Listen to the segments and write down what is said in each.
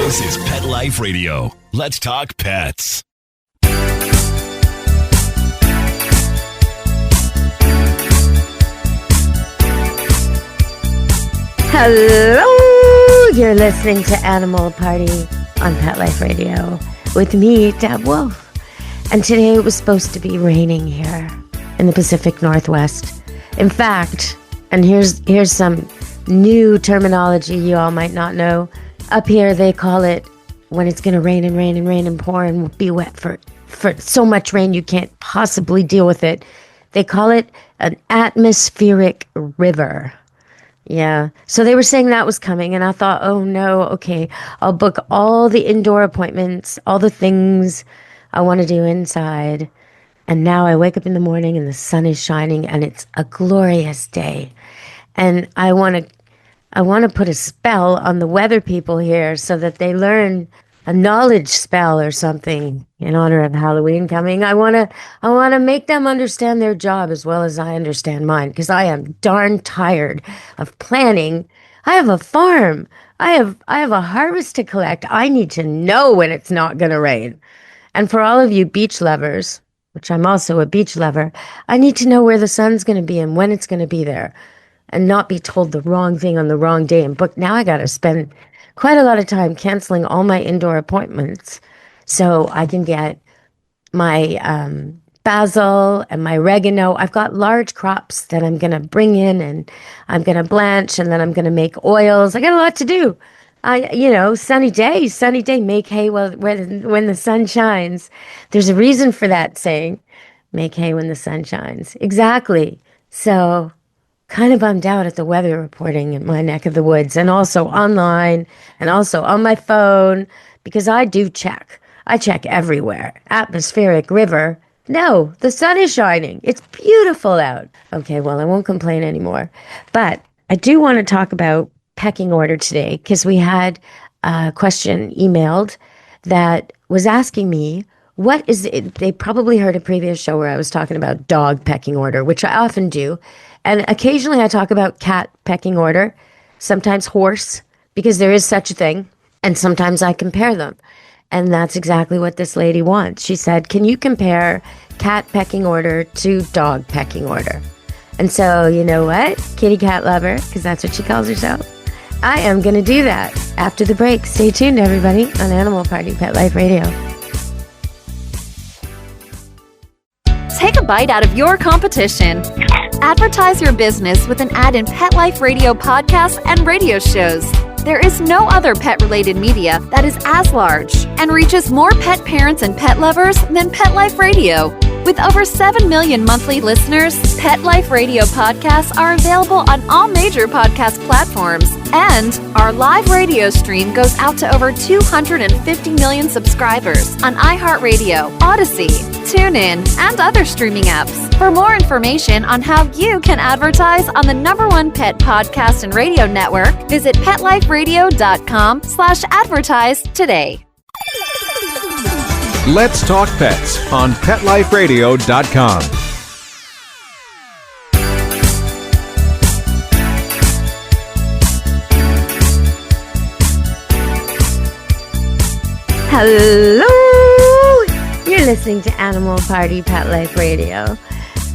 This is Pet Life Radio. Let's talk pets. Hello! You're listening to Animal Party on Pet Life Radio with me, Deb Wolfe. And today it was supposed to be raining here in the Pacific Northwest. In fact, and here's some new terminology you all might not know. Up here, they call it when it's going to rain and rain and rain and pour and be wet for so much rain you can't possibly deal with it. They call it an atmospheric river. Yeah. So they were saying that was coming, and I thought, oh no, okay, I'll book all the indoor appointments, all the things I want to do inside. And now I wake up in the morning and the sun is shining and it's a glorious day. And I want to put a spell on the weather people here so that they learn a knowledge spell or something in honor of Halloween coming. I want to make them understand their job as well as I understand mine, because I am darn tired of planning. I have a farm. I have a harvest to collect. I need to know when it's not going to rain. And for all of you beach lovers, which I'm also a beach lover, I need to know where the sun's going to be and when it's going to be there, and not be told the wrong thing on the wrong day and book. Now I got to spend quite a lot of time canceling all my indoor appointments so I can get my basil and my oregano. I've got large crops that I'm going to bring in and I'm going to blanch, and then I'm going to make oils. I got a lot to do. Sunny day, make hay when the sun shines. There's a reason for that saying, make hay when the sun shines. Exactly. So kind of bummed out at the weather reporting in my neck of the woods, and also online and also on my phone, because I do check. I check everywhere. Atmospheric river. No, the sun is shining. It's beautiful out. Okay, well, I won't complain anymore. But I do want to talk about pecking order today, because we had a question emailed that was asking me, what is it? They probably heard a previous show where I was talking about dog pecking order, which I often do. And occasionally I talk about cat pecking order, sometimes horse, because there is such a thing. And sometimes I compare them. And that's exactly what this lady wants. She said, can you compare cat pecking order to dog pecking order? And so, you know what, kitty cat lover, because that's what she calls herself, I am going to do that after the break. Stay tuned, everybody, on Animal Party Pet Life Radio. Take a bite out of your competition. Advertise your business with an ad in Pet Life Radio podcasts and radio shows. There is no other pet-related media that is as large and reaches more pet parents and pet lovers than Pet Life Radio. With over 7 million monthly listeners, Pet Life Radio podcasts are available on all major podcast platforms. And our live radio stream goes out to over 250 million subscribers on iHeartRadio, Odyssey, TuneIn, and other streaming apps. For more information on how you can advertise on the #1 pet podcast and radio network, visit PetLifeRadio.com/advertise today. Let's Talk Pets on PetLifeRadio.com. Hello! You're listening to Animal Party Pet Life Radio.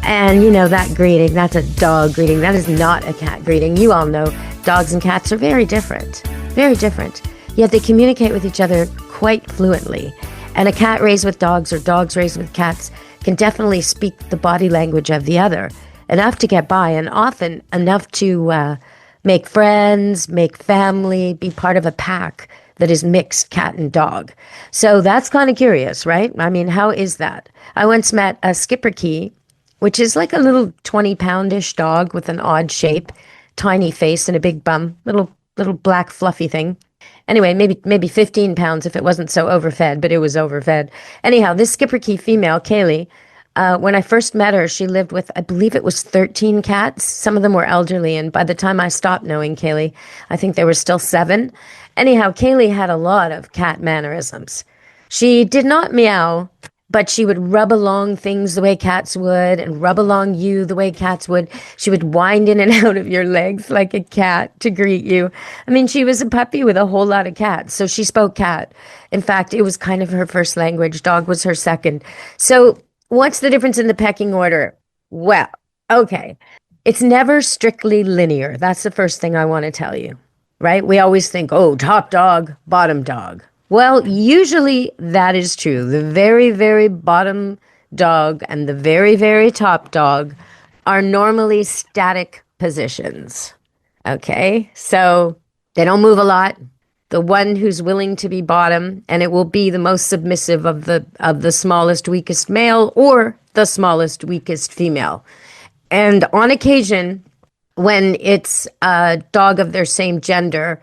And you know that greeting, that's a dog greeting. That is not a cat greeting. You all know dogs and cats are very different. Very different. Yet they communicate with each other quite fluently. And a cat raised with dogs or dogs raised with cats can definitely speak the body language of the other. Enough to get by, and often enough to make friends, make family, be part of a pack that is mixed cat and dog. So that's kind of curious, right? I mean, how is that? I once met a Schipperke, which is like a little 20-poundish dog with an odd shape, tiny face and a big bum, little black fluffy thing. Anyway, maybe 15 pounds if it wasn't so overfed, but it was overfed. Anyhow, this Schipperke female, Kaylee, when I first met her, she lived with, I believe it was 13 cats. Some of them were elderly, and by the time I stopped knowing Kaylee, I think there were still 7. Anyhow, Kaylee had a lot of cat mannerisms. She did not meow but she would rub along things the way cats would and rub along you the way cats would. She would wind in and out of your legs like a cat to greet you. I mean, she was a puppy with a whole lot of cats, so she spoke cat. In fact, it was kind of her first language. Dog was her second. So what's the difference in the pecking order? Well, okay. It's never strictly linear. That's the first thing I want to tell you, right? We always think, oh, top dog, bottom dog. Well, usually that is true. The very, very bottom dog and the very, very top dog are normally static positions. Okay, so they don't move a lot. The one who's willing to be bottom, and it will be the most submissive of the smallest, weakest male or the smallest, weakest female. And on occasion, when it's a dog of their same gender,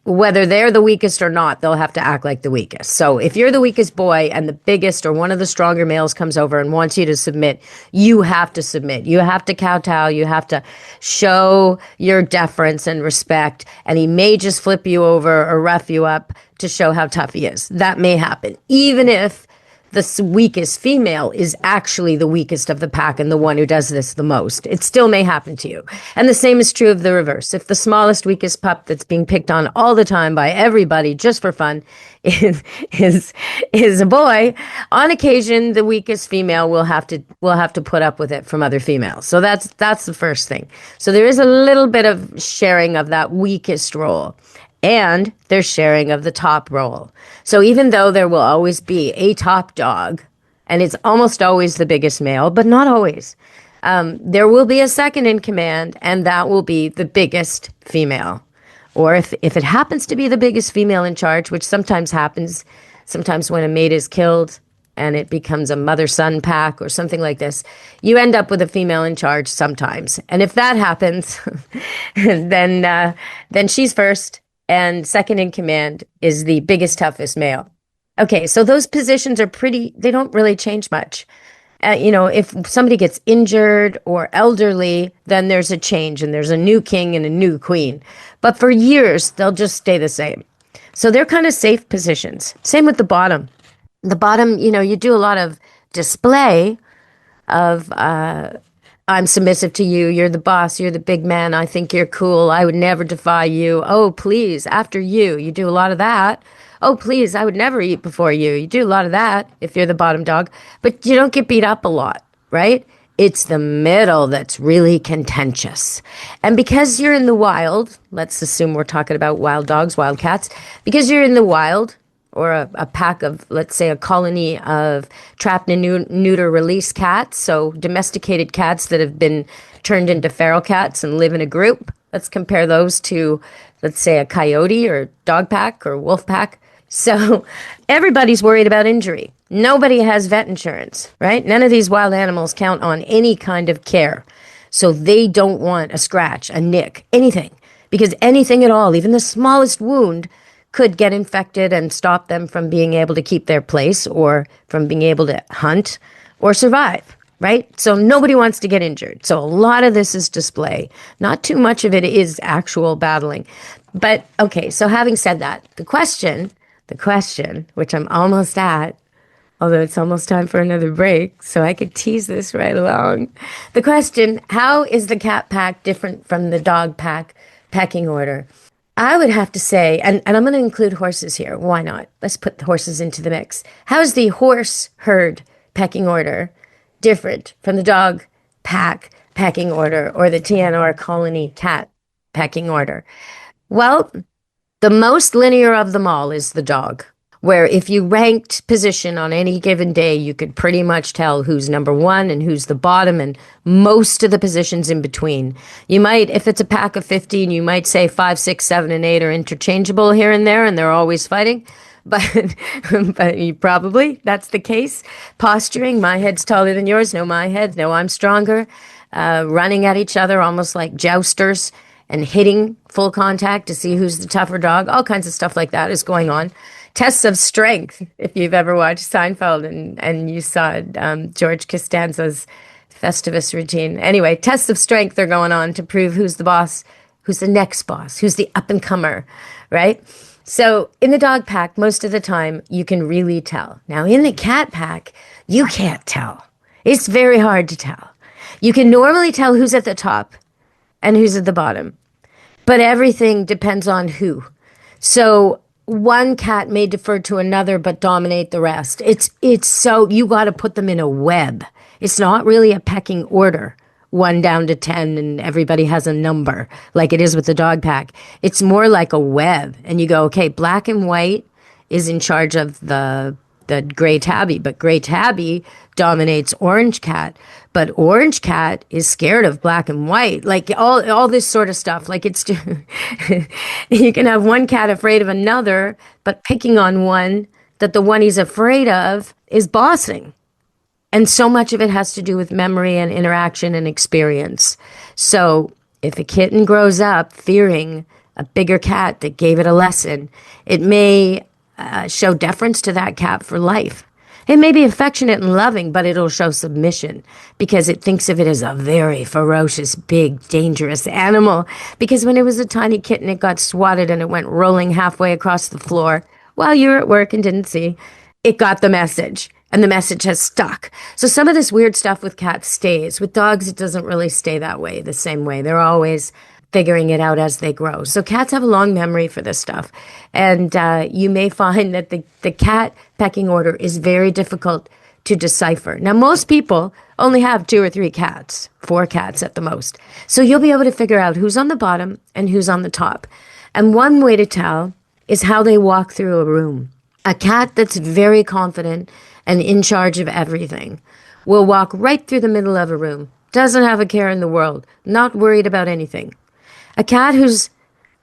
whether they're the weakest or not, they'll have to act like the weakest. So if you're the weakest boy and the biggest or one of the stronger males comes over and wants you to submit, you have to submit. You have to kowtow. You have to show your deference and respect. And he may just flip you over or rough you up to show how tough he is. That may happen, even if the weakest female is actually the weakest of the pack and the one who does this the most. It still may happen to you. And the same is true of the reverse. If the smallest, weakest pup that's being picked on all the time by everybody just for fun is a boy, on occasion the weakest female will have to put up with it from other females. So that's the first thing. So there is a little bit of sharing of that weakest role. And they're sharing of the top role. So even though there will always be a top dog, and it's almost always the biggest male, but not always, there will be a second in command, and that will be the biggest female. Or if it happens to be the biggest female in charge, which sometimes happens, sometimes when a mate is killed and it becomes a mother-son pack or something like this, you end up with a female in charge sometimes. And if that happens, then she's first. And second in command is the biggest, toughest male. Okay, so those positions are they don't really change much. If somebody gets injured or elderly, then there's a change and there's a new king and a new queen. But for years, they'll just stay the same. So they're kind of safe positions. Same with the bottom. The bottom, you do a lot of display of I'm submissive to you. You're the boss. You're the big man. I think you're cool. I would never defy you. Oh, please, after you. You do a lot of that. Oh, please, I would never eat before you. You do a lot of that if you're the bottom dog. But you don't get beat up a lot, right? It's the middle that's really contentious. And because you're in the wild, let's assume we're talking about wild dogs, wild cats, because you're in the wild, or a pack of, let's say, a colony of trapped and neuter release cats, so domesticated cats that have been turned into feral cats and live in a group. Let's compare those to, let's say, a coyote or dog pack or wolf pack. So everybody's worried about injury. Nobody has vet insurance, right? None of these wild animals count on any kind of care. So they don't want a scratch, a nick, anything. Because anything at all, even the smallest wound, could get infected and stop them from being able to keep their place or from being able to hunt or survive, right? So nobody wants to get injured. So a lot of this is display. Not too much of it is actual battling. But okay, so having said that, the question, which I'm almost at, although it's almost time for another break, so I could tease this right along. The question, how is the cat pack different from the dog pack pecking order? I would have to say, and I'm going to include horses here. Why not? Let's put the horses into the mix. How is the horse herd pecking order different from the dog pack pecking order or the TNR colony cat pecking order? Well, the most linear of them all is the dog, where if you ranked position on any given day, you could pretty much tell who's number one and who's the bottom and most of the positions in between. You might, if it's a pack of 15, you might say 5, 6, 7, and 8 are interchangeable here and there, and they're always fighting. But you probably, that's the case. Posturing, my head's taller than yours. No, my head. No, I'm stronger. Running at each other almost like jousters and hitting full contact to see who's the tougher dog. All kinds of stuff like that is going on. Tests of strength, if you've ever watched Seinfeld and you saw George Costanza's Festivus routine. Anyway, tests of strength are going on to prove who's the boss, who's the next boss, who's the up-and-comer, right? So in the dog pack, most of the time, you can really tell. Now, in the cat pack, you can't tell. It's very hard to tell. You can normally tell who's at the top and who's at the bottom, but everything depends on who. So one cat may defer to another but dominate the rest. It's so you got to put them in a web. It's not really a pecking order, 1 down to 10, and everybody has a number like it is with the dog pack. It's more like a web, and you go, okay, black and white is in charge of the gray tabby, but gray tabby dominates orange cat, but orange cat is scared of black and white, like all this sort of stuff. Like it's you can have one cat afraid of another, but picking on one that the one he's afraid of is bossing. And so much of it has to do with memory and interaction and experience. So if a kitten grows up fearing a bigger cat that gave it a lesson, it may show deference to that cat for life. It may be affectionate and loving, but it'll show submission because it thinks of it as a very ferocious, big, dangerous animal. Because when it was a tiny kitten, it got swatted and it went rolling halfway across the floor while you were at work and didn't see. It got the message, and the message has stuck. So some of this weird stuff with cats stays. With dogs, it doesn't really stay that way, the same way. They're always figuring it out as they grow. So cats have a long memory for this stuff. And you may find that the cat pecking order is very difficult to decipher. Now, most people only have 2 or 3 cats, 4 cats at the most. So you'll be able to figure out who's on the bottom and who's on the top. And one way to tell is how they walk through a room. A cat that's very confident and in charge of everything will walk right through the middle of a room, doesn't have a care in the world, not worried about anything. A cat who's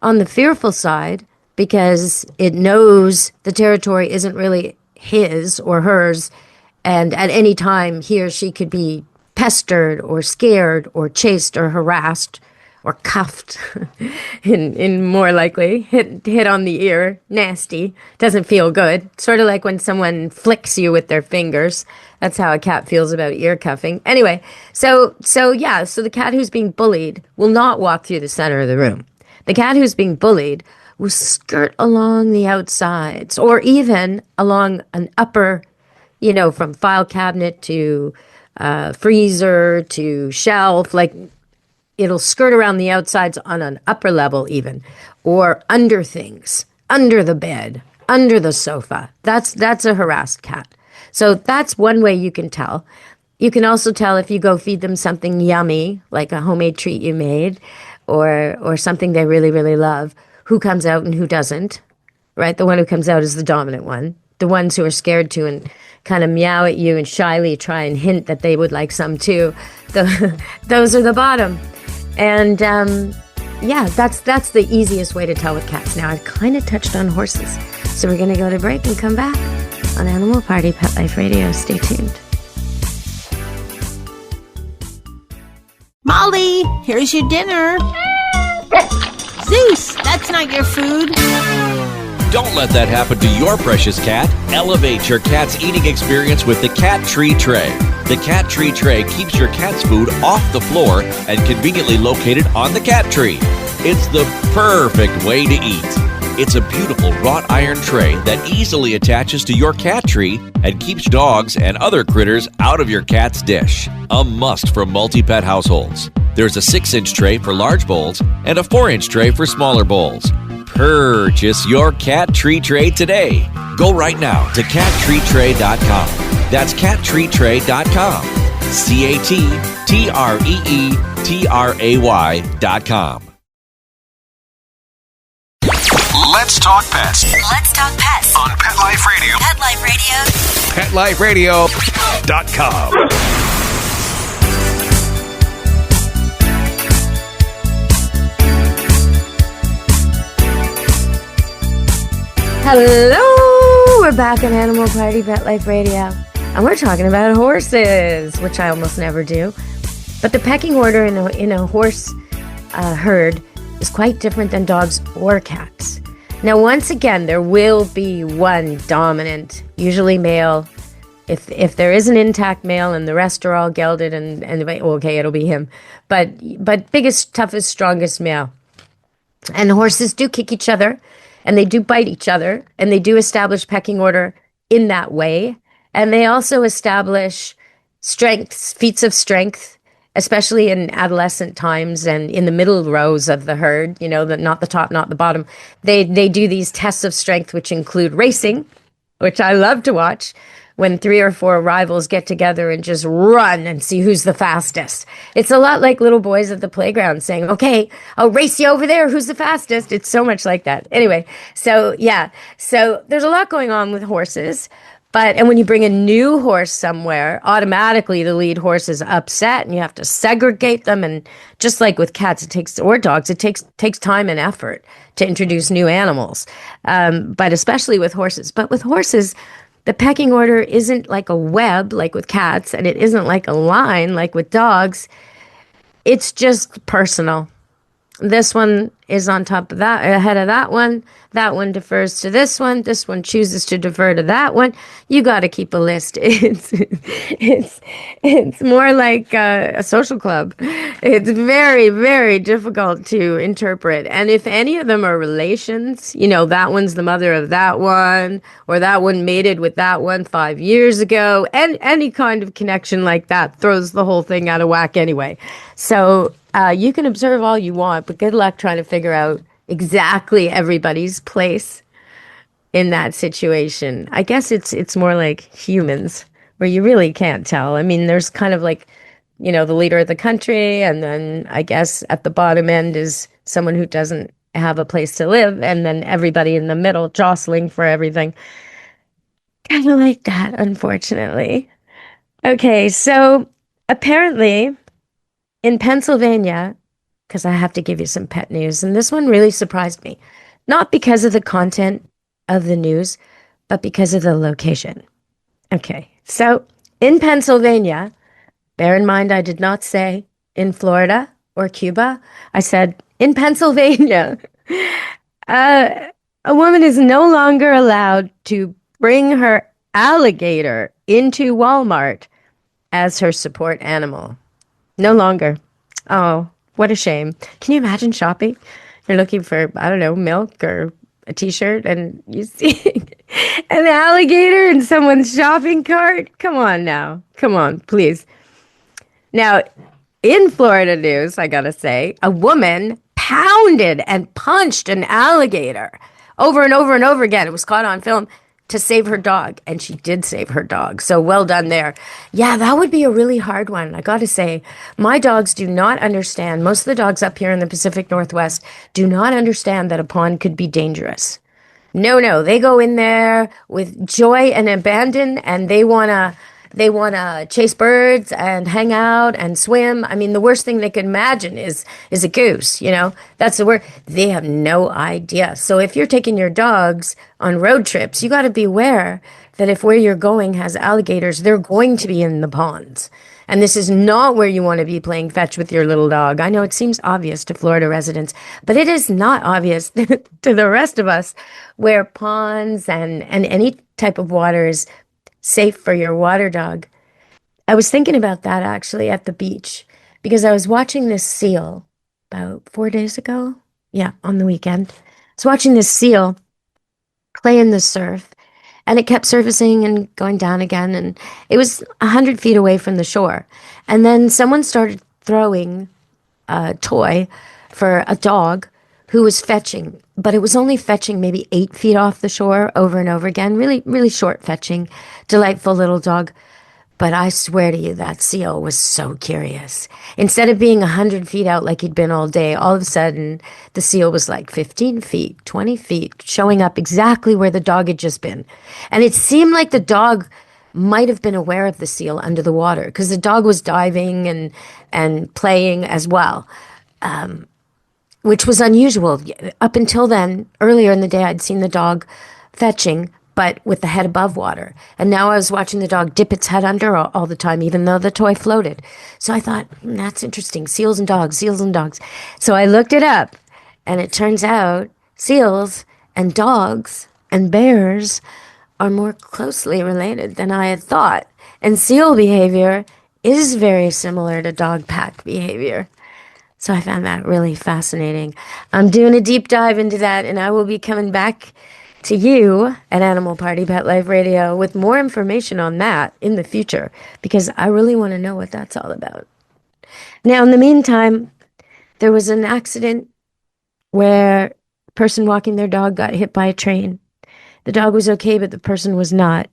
on the fearful side because it knows the territory isn't really his or hers, and at any time he or she could be pestered or scared or chased or harassed or cuffed, in more likely, hit on the ear, nasty, doesn't feel good. Sort of like when someone flicks you with their fingers. That's how a cat feels about ear cuffing. Anyway, so the cat who's being bullied will not walk through the center of the room. The cat who's being bullied will skirt along the outsides or even along an upper, from file cabinet to freezer to shelf, like it'll skirt around the outsides on an upper level even, or under things, under the bed, under the sofa. That's a harassed cat. So that's one way you can tell. You can also tell if you go feed them something yummy, like a homemade treat you made, or something they really, really love, who comes out and who doesn't, right? The one who comes out is the dominant one. The ones who are scared to and kind of meow at you and shyly try and hint that they would like some too, those are the bottom. And that's the easiest way to tell with cats. Now, I kind of touched on horses. So we're going to go to break and come back on Animal Party Pet Life Radio. Stay tuned. Molly, here's your dinner. Zeus, that's not your food. Don't let that happen to your precious cat. Elevate your cat's eating experience with the Cat Tree Tray. The Cat Tree Tray keeps your cat's food off the floor and conveniently located on the cat tree. It's the perfect way to eat. It's a beautiful wrought iron tray that easily attaches to your cat tree and keeps dogs and other critters out of your cat's dish. A must for multi-pet households. There's a 6-inch tray for large bowls and a 4-inch tray for smaller bowls. Purchase your Cat Tree Tray today. Go right now to cattreetray.com. That's cattreetray.com. CATTREETRAY.com. Let's talk pets Let's talk pets on Pet Life Radio. Pet Life Radio. PetLifeRadio.com. Hello, we're back on Animal Party Pet Life Radio, and we're talking about horses, which I almost never do. But the pecking order in a horse herd is quite different than dogs or cats. Now, once again, there will be one dominant, usually male. If there is an intact male and the rest are all gelded, and okay, it'll be him. But biggest, toughest, strongest male. And horses do kick each other and they do bite each other and they do establish pecking order in that way. And they also establish strengths, feats of strength, especially in adolescent times and in the middle rows of the herd, not the top, not the bottom. They do these tests of strength, which include racing, which I love to watch, when 3 or 4 rivals get together and just run and see who's the fastest. It's a lot like little boys at the playground saying, okay, I'll race you over there. Who's the fastest? It's so much like that. Anyway, so there's a lot going on with horses. And when you bring a new horse somewhere, automatically the lead horse is upset and you have to segregate them. And just like with cats, or dogs, it takes time and effort to introduce new animals. But especially with horses. But with horses, the pecking order isn't like a web like with cats, and it isn't like a line like with dogs. It's just personal. This one is on top of that, ahead of that one. That one defers to this one. This one chooses to defer to that one. You got to keep a list. It's more like a social club. It's very, very difficult to interpret. And if any of them are relations, that one's the mother of that one, or that one mated with that one 5 years ago, and any kind of connection like that throws the whole thing out of whack anyway. So you can observe all you want, but good luck trying to figure out exactly everybody's place in that situation. I guess it's more like humans, where you really can't tell. I mean, there's kind of like, the leader of the country, and then I guess at the bottom end is someone who doesn't have a place to live, and then everybody in the middle jostling for everything. Kind of like that, unfortunately. Okay, so apparently in Pennsylvania, because I have to give you some pet news, and this one really surprised me. Not because of the content of the news, but because of the location. Okay, so in Pennsylvania, bear in mind I did not say in Florida or Cuba. I said in Pennsylvania, a woman is no longer allowed to bring her alligator into Walmart as her support animal. No longer. Oh, what a shame. Can you imagine shopping? You're looking for, I don't know, milk or a t-shirt, and you see an alligator in someone's shopping cart? Come on now. Come on, please. Now, in Florida news, I gotta say, a woman pounded and punched an alligator over and over and over again. It was caught on film to save her dog, and she did save her dog. So well done there. Yeah, that would be a really hard one. I got to say, my dogs do not understand. Most of the dogs up here in the Pacific Northwest do not understand that a pond could be dangerous. No, they go in there with joy and abandon, and they want to chase birds and hang out and swim. I mean, the worst thing they could imagine is a goose, That's the word. They have no idea. So if you're taking your dogs on road trips, you got to be aware that if where you're going has alligators, they're going to be in the ponds. And this is not where you want to be playing fetch with your little dog. I know it seems obvious to Florida residents, but it is not obvious to the rest of us, where ponds and any type of water is safe for your water dog. I was thinking about that actually at the beach, because I was watching this seal about 4 days ago. Yeah, on the weekend. I was watching this seal play in the surf, and it kept surfacing and going down again. And it was 100 feet away from the shore. And then someone started throwing a toy for a dog who was fetching, but it was only fetching maybe 8 feet off the shore over and over again. Really, really short fetching, delightful little dog. But I swear to you, that seal was so curious. Instead of being 100 feet out like he'd been all day, all of a sudden, the seal was like 15 feet, 20 feet, showing up exactly where the dog had just been. And it seemed like the dog might have been aware of the seal under the water, because the dog was diving and playing as well, which was unusual. Up until then, earlier in the day, I'd seen the dog fetching, but with the head above water. And now I was watching the dog dip its head under all the time, even though the toy floated. So I thought, that's interesting. Seals and dogs, seals and dogs. So I looked it up, and it turns out seals and dogs and bears are more closely related than I had thought. And seal behavior is very similar to dog pack behavior. So I found that really fascinating. I'm doing a deep dive into that, and I will be coming back to you at Animal Party Pet Life Radio with more information on that in the future, because I really want to know what that's all about. Now, in the meantime, there was an accident where a person walking their dog got hit by a train. The dog was okay, but the person was not.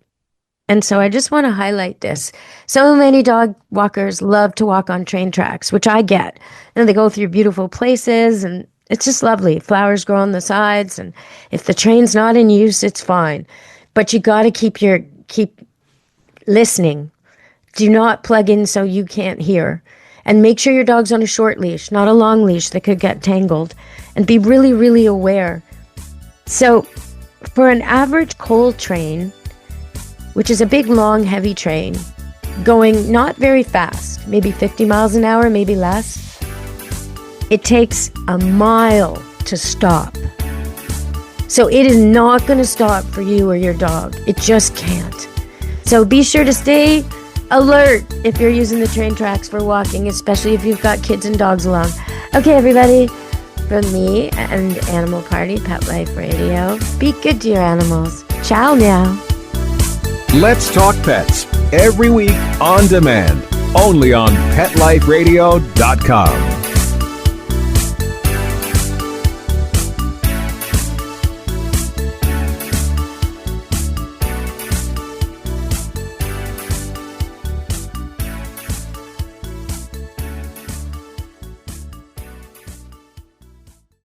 And so I just want to highlight this. So many dog walkers love to walk on train tracks, which I get. And they go through beautiful places, and it's just lovely. Flowers grow on the sides, and if the train's not in use, it's fine. But you got to keep listening. Do not plug in so you can't hear. And make sure your dog's on a short leash, not a long leash that could get tangled. And be really, really aware. So for an average coal train, which is a big, long, heavy train, going not very fast, maybe 50 miles an hour, maybe less, it takes a mile to stop. So it is not going to stop for you or your dog. It just can't. So be sure to stay alert if you're using the train tracks for walking, especially if you've got kids and dogs along. Okay, everybody, from me and Animal Party Pet Life Radio, be good to your animals. Ciao now. Let's Talk Pets, every week on demand, only on PetLifeRadio.com.